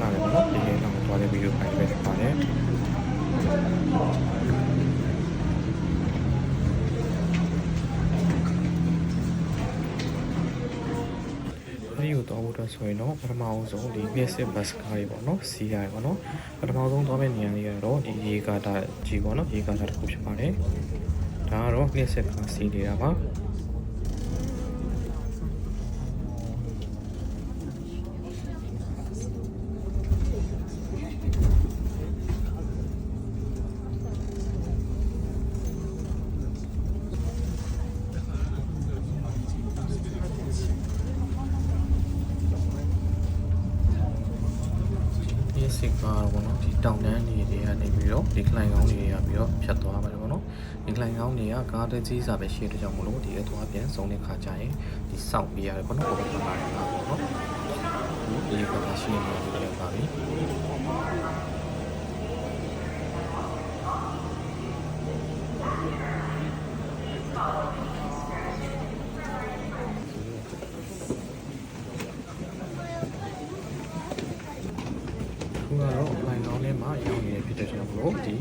လာတယ်နော်ဒီနေ့တော့သွားတဲ့ဗီဒီယိုဖိုင်ပဲဖြစ်ပါတယ်ဒီကိုတော့တော့ဆိုရင်တော့ပထမအောင်ဆုံးဒီ basic bus ကားတွေပေါ့နော်စီးရတယ်ပေါ့နော်ပထမဆုံးသွားမယ့်နေရာလေးကတော့ဒီရေကာတာကြီးပေါ့နော်ရေကာတာတစ်ခုဖြစ်ပါတယ်ဒါကတော့ basic ကားစီးနေတာပါစစ်ကားပေါ့နော်ဒီတောင်တန်းတွေကနေပြီးတော့ဒီခလိုင်ကောင်းတွေရပြီးတော့ဖြတ်သွားပါတယ်ပေါ့နော်ဒီခလိုင်ကောင်းတွေကကားတစ်ကြီးစာပဲရှိတဲ့ကြောင့်မလို့ဒီအသွားပြန်ဆုံးတဲ့ခါကျရင်ဒီစောင့်ပြရတယ်ပေါ့နော်ပုံမှန်ပါတယ်ပေါ့နော်ဒီကဘာရှိနေတယ်လို့ပါပြီကတော့လိုင်ကောင်းထဲမှာရောက်နေတဲ့ဖြစ်တဲ့ကြောင့်မလို့ဒီ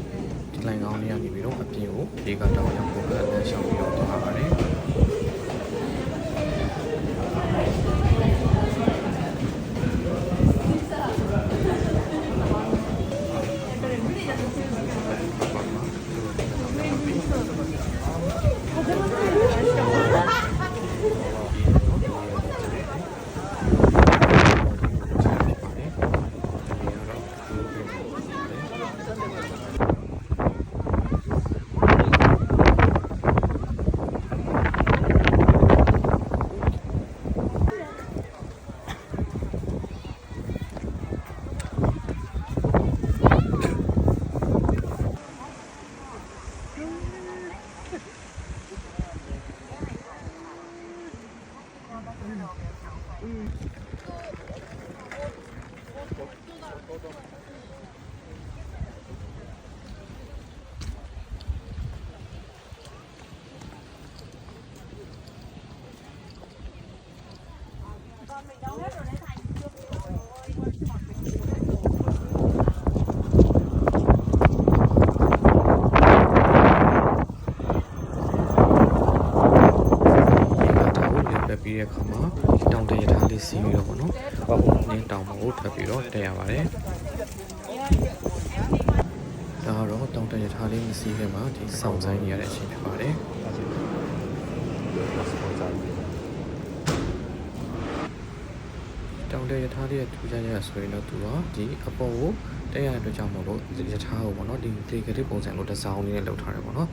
လိုင်ကောင်းလေးကနေပြီးတော့အပြင်ကိုဒီကတောင်ရောက်ဖို့လည်းရှောင်ပြီးတော့သွားပါတယ်ပြီးတဲ့အခါမှာတောင်တရထားလေးစီးပြီးတော့ပေါ့နော်နင်းတောင်ပေါ်ကိုထပ်ပြီးတော့တက်ရပါတယ်ဒါကတော့တောင်တရထားလေးမစီးခင်မှာဒီစောင့်ဆိုင်နေရတဲ့အချိန်ဖြစ်ပါတယ်တောင်တရထားလေးရဲ့ထူးခြားချက်ဆိုရင်တော့သူကဒီအပေါ်ကိုတက်ရတဲ့အတွက်ကြောင့်မို့လို့ဒီရထားကိုပေါ့နော်ဒီလေကလေးပုံစံလိုဒီဇိုင်းလေးနဲ့လုပ်ထားတယ်ပေါ့နော်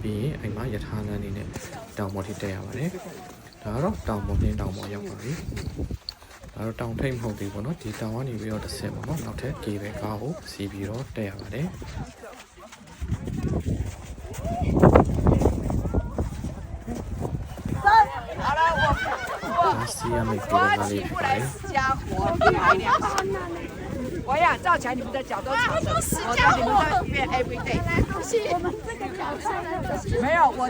ပြီးရင်အဲ့မှာရထားလမ်းလေးနဲ့တောင်ပေါ်ထိတက်ရပါတယ်ဒါတော့တောင်ပေါ်တင်းတောင်ပေါ်ရောက်ပါပြီဒါတော့တောင်ထိပ်မဟုတ်သေးဘူးเนาะဒီတောင်ကနေပြီးတော့တစ်ဆင့်ပေါ့เนาะနောက်ထပ်ကေပဲကားကိုစီးပြီးတော့တက်ရပါတယ်စီးရမယ့်ကေပဲကားလေးဖြစ်ပါတယ်我呀，照起来你们的脚都长的，我在你们那边 every day。我们这个脚没有，我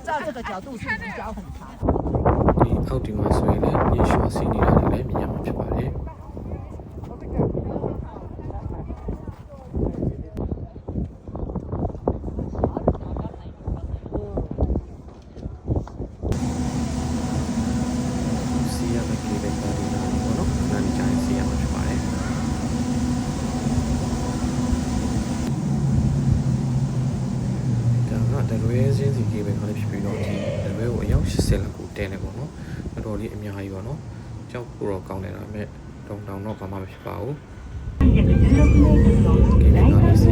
照这个角度是你脚很长。ဒီအောက်ဒီမှာဆိုရင်လည်းရေရှော့စီးနေတာတွေလည်းမြင်ရမှာဖြစ်ပါတယ်စီးရမယ့်ကေပဲကားလေးပေါ့နော်နားကြိုင်စီးရမှာဖြစ်ပါတယ်တရွဲချင်းစီကေပဲခါလေးဖြစ်ပြီးတော့ဒီတရွဲကိုအယောက်80လောက်ကိုတဲနေပေါ့နော်တော်တော်လေးအများကြီးပါနော်ကြောက်ဖို့တော့ကောင်းတယ်ဒါပေမဲ့တောင်တော့ဘာမှမဖြစ်ပါဘူးကေပဲခါလေးစီ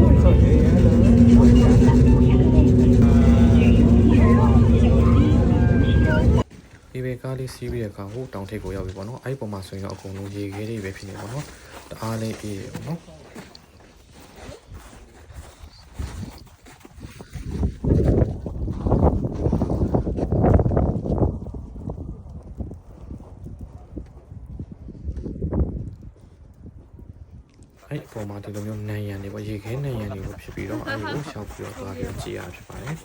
ကေပဲကားလေးစီးပြီးတဲ့အခါဟိုတောင်ထိပ်ကိုရောက်ပြီပေါ့နော်အဲ့ဒီပုံမှာဆိုရင်တော့အကုန်လုံးရေခဲတွေပဲဖြစ်နေပေါ့နော်တအားလေးအေးတယ်ပေါ့နော်အဲ့အပေါ်မှာဒီလိုမျိုးနံရံတွေပေါ့ရေခဲနံရံတွေဖြစ်ပြီးတော့အဲ့ဒီကိုရှောက်ပြီးတော့သွားပြီးကြည့်ရဖြစ်ပါတယ်